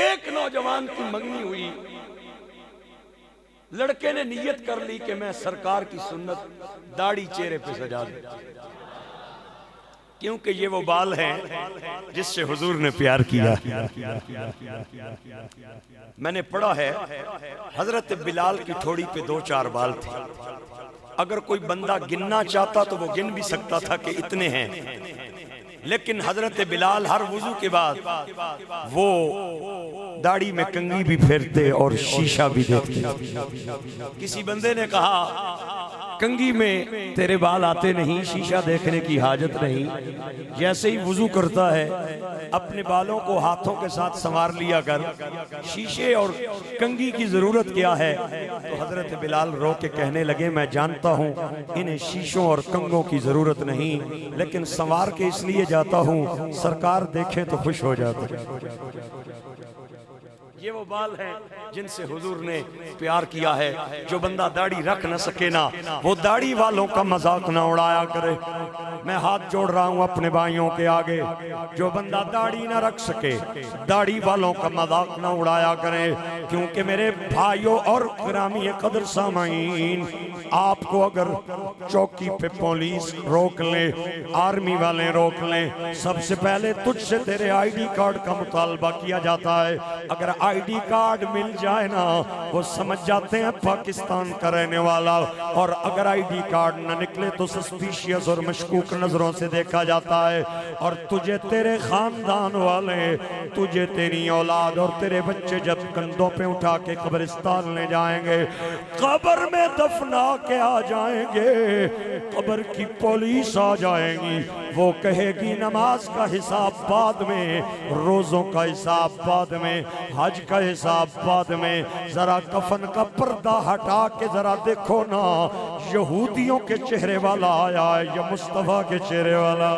ایک نوجوان کی منگنی ہوئی، لڑکے نے نیت کر لی کہ میں سرکار کی سنت داڑھی چہرے پہ سجا دوں، کیونکہ یہ وہ بال ہیں جس سے حضور نے پیار کیا۔ میں نے پڑھا ہے حضرت بلال کی ٹھوڑی پہ 2-4 بال تھے، اگر کوئی بندہ گننا چاہتا تو وہ گن بھی سکتا تھا کہ اتنے ہیں، لیکن حضرت بلال ہر وضو کے بعد وہ داڑھی میں کنگھی بھی پھیرتے اور شیشہ بھی دیکھتے۔ کسی بندے نے کہا کنگھی میں تیرے بال آتے نہیں، شیشہ دیکھنے کی حاجت نہیں، جیسے ہی وضو کرتا ہے اپنے بالوں کو ہاتھوں کے ساتھ سنوار لیا کر، شیشے اور کنگھی کی ضرورت کیا ہے؟ تو حضرت بلال رو کے کہنے لگے میں جانتا ہوں انہیں شیشوں اور کنگھوں کی ضرورت نہیں، لیکن سنوار کے اس لیے جاتا ہوں سرکار دیکھے تو خوش ہو جاتے۔ یہ وہ بال ہیں جن سے حضور نے پیار کیا ہے۔ جو بندہ داڑھی رکھ نہ سکے نا، وہ داڑھی والوں کا مذاق نہ اڑایا کرے۔ میں ہاتھ جوڑ رہا ہوں اپنے بھائیوں کے آگے، جو بندہ داڑھی نہ رکھ سکے داڑھی والوں کا مذاق نہ اڑایا کرے، کیونکہ میرے بھائیوں اور گرامی قدر سامعین، آپ کو اگر چوکی پہ پولیس روک لے، آرمی والے روک لیں، سب سے پہلے تجھ سے تیرے آئی ڈی کارڈ کا مطالبہ کیا جاتا ہے۔ اگر آئی ڈی کارڈ مل جائے نا، وہ سمجھ جاتے ہیں پاکستان کا رہنے والا، اور اگر آئی ڈی کارڈ نہ نکلے تو سسپیشیس اور مشکوک نظروں سے دیکھا جاتا ہے، اور تجھے تیرے خاندان والے، تجھے تیری اولاد اور تیرے بچے جب کندھوں پہ اٹھا کے قبرستان لے جائیں گے، قبر میں دفنا کے آ جائیں گے، قبر کی پولیس آ جائیں گی، وہ کہے گی نماز کا حساب بعد میں، روزوں کا حساب بعد میں، حج کا حساب بعد میں، ذرا کفن کا پردہ ہٹا کے ذرا دیکھو نا، یہودیوں کے چہرے والا آیا ہے یا مصطفیٰ کے چہرے والا؟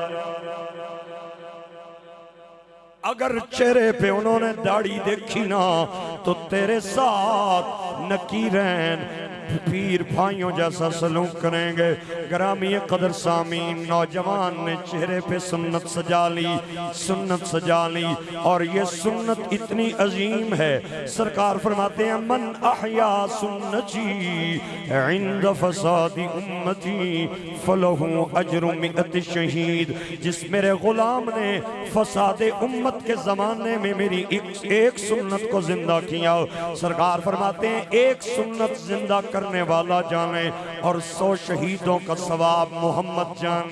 اگر چہرے پہ انہوں نے داڑھی دیکھی نا تو تیرے ساتھ نکیرین پیر بھائیوں جیسا سلوک کریں گے۔ گرامی قدر سامین، نوجوان نے چہرے پہ سنت سجا لی، سنت سجا لی، اور یہ سنت اتنی عظیم ہے، سرکار فرماتے ہیں من احیا سنتی عند فساد امتی فلہ اجر 100 شہید۔ جس میرے غلام نے فساد امت کے زمانے میں میری ایک سنت کو زندہ کیا، سرکار فرماتے ہیں ایک سنت زندہ کرنے والا جانے اور 100 شہیدوں کا ثواب محمد جان۔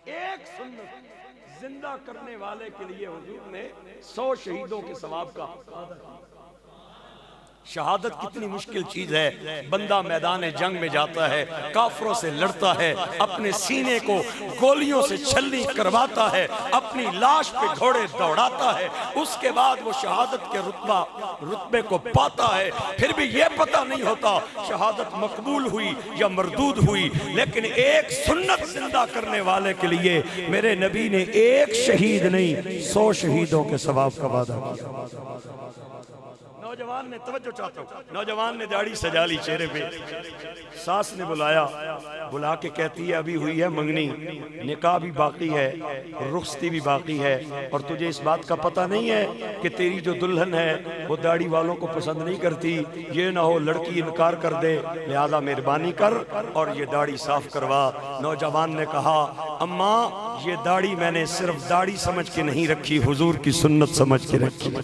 ایک سنت زندہ کرنے والے کے لیے حضور نے 100 شہیدوں کے ثواب کا وعدہ کیا۔ شہادت کتنی مشکل چیز ہے، بندہ میدان جنگ میں جاتا ہے، کافروں سے لڑتا ہے، اپنے سینے کو گولیوں سے چھلنی کرواتا ہے، اپنی لاش پہ گھوڑے دوڑاتا ہے، اس کے بعد وہ شہادت کے رتبے کو پاتا ہے، پھر بھی یہ پتہ نہیں ہوتا شہادت مقبول ہوئی یا مردود ہوئی، لیکن ایک سنت زندہ کرنے والے کے لیے میرے نبی نے ایک شہید نہیں 100 شہیدوں کے ثواب کا وعدہ کیا۔ نوجوان نے توجہ چاہتا ہوں، نوجوان نے داڑھی سجا لی چہرے پہ، ساس نے بلایا، بلا کے کہتی ہے ابھی ہوئی ہے منگنی، نکاح بھی باقی ہے، رخصتی بھی باقی ہے، اور تجھے اس بات کا پتہ نہیں ہے کہ تیری جو دلہن ہے وہ داڑھی والوں کو پسند نہیں کرتی، یہ نہ ہو لڑکی انکار کر دے، لہذا مہربانی کر اور یہ داڑھی صاف کروا۔ نوجوان نے کہا اماں یہ داڑھی میں نے صرف داڑھی سمجھ کے نہیں رکھی، حضور کی سنت سمجھ کے رکھی،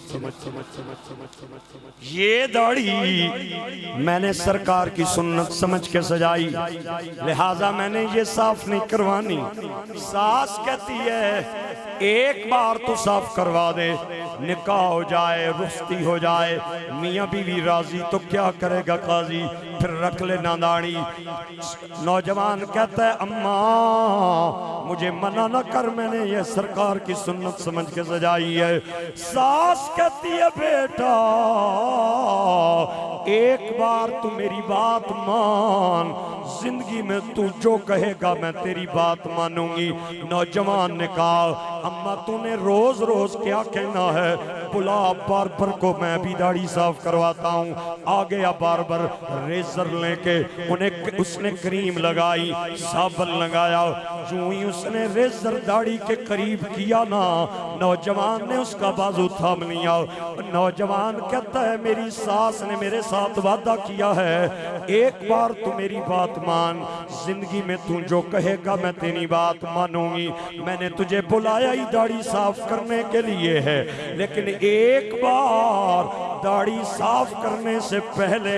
یہ داڑھی میں نے سرکار کی سنت سمجھ کے سجائی، لہٰذا میں نے یہ صاف نہیں کروانی۔ ساس کہتی ہے ایک بار تو صاف کروا دے، نکاح ہو جائے، رخصتی ہو جائے، میاں بیوی راضی تو کیا کرے گا قاضی، پھر رکھ لینا داڑھی۔ نوجوان کہتا ہے اماں مجھے منع نہ کر، میں نے یہ سرکار کی سنت سمجھ کے سجائی ہے۔ ساس کہتی ہے بیٹا ایک بار تو میری بات مان، زندگی میں تو جو کہے گا میں تیری بات مانوں گی۔ نوجوان نے کہا اماں تو نے روز روز کیا کہنا ہے، بلا باربر کو میں بھی داڑھی صاف کرواتا ہوں۔ آ گیا باربر ریزر لے کے، اس نے کریم لگائی، صابن لگایا، جو ہی اس نے ریزر داڑھی کے قریب کیا نا، نوجوان نے اس کا بازو تھام لیا۔ نوجوان کہتا ہے میری ساس نے میرے ساتھ وعدہ کیا ہے، ایک بار تو میری بات مان، زندگی میں تو جو کہے گا میں تیری بات مانوں گی۔ میں نے تجھے بلایا ہی داڑھی صاف کرنے کے لیے ہے، لیکن ایک بار داڑھی صاف کرنے سے پہلے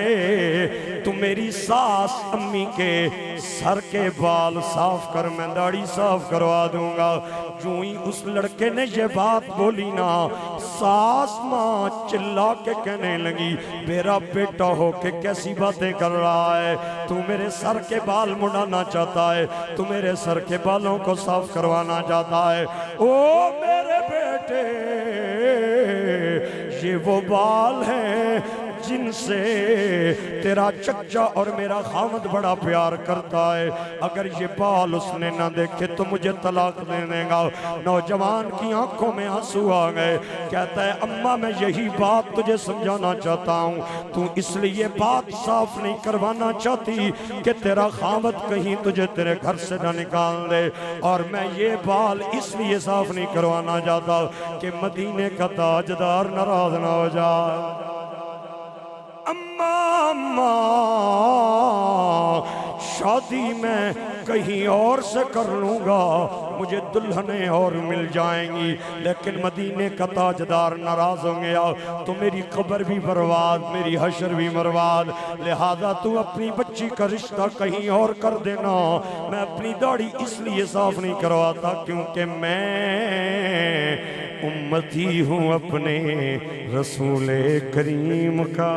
تو میری ساس امی کے سر کے بال صاف کر، میں داڑھی صاف کروا دوں گا۔ جو ہی اس لڑکے نے یہ بات بولی نا، ساس ماں چلا کے کہنے لگی میرا بیٹا ہو کے کیسی باتیں کر رہا ہے، تو میرے سر کے بال مڑانا چاہتا ہے، تو میرے سر کے بالوں کو صاف کروانا چاہتا ہے۔ او میرے بیٹے، یہ وہ بال ہیں جن سے تیرا چچا اور میرا خامد بڑا پیار کرتا ہے، اگر یہ بال اس نے نہ دیکھے تو مجھے طلاق دے دے گا۔ نوجوان کی آنکھوں میں آنسو آ گئے، کہتا ہے اماں میں یہی بات تجھے سمجھانا چاہتا ہوں، تو اس لیے بات صاف نہیں کروانا چاہتی کہ تیرا خامد کہیں تجھے تیرے گھر سے نہ نکال دے، اور میں یہ بال اس لیے صاف نہیں کروانا چاہتا کہ مدینے کا تاجدار ناراض نہ ہو جائے۔ اماں شادی میں کہیں اور سے کر لوں گا، مجھے دلہنیں اور مل جائیں گی، لیکن مدینے کا تاجدار ناراض ہوں گیا تو میری قبر بھی برباد، میری حشر بھی برباد، لہذا تو اپنی بچی کا رشتہ کہیں اور کر دینا۔ میں اپنی داڑھی اس لیے صاف نہیں کرواتا کیونکہ میں امتی ہوں اپنے رسول کریم کا۔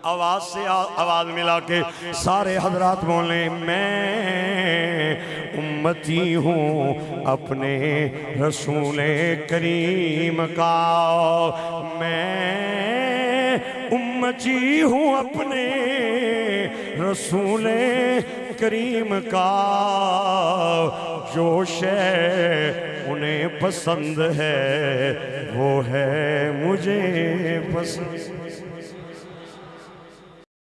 آواز سے آواز ملا کے سارے حضرات بولیں میں امتی ہوں اپنے رسول کریم کا، میں امتی ہوں اپنے رسول کریم کا، جو شے انہیں پسند ہے وہ ہے مجھے پسند۔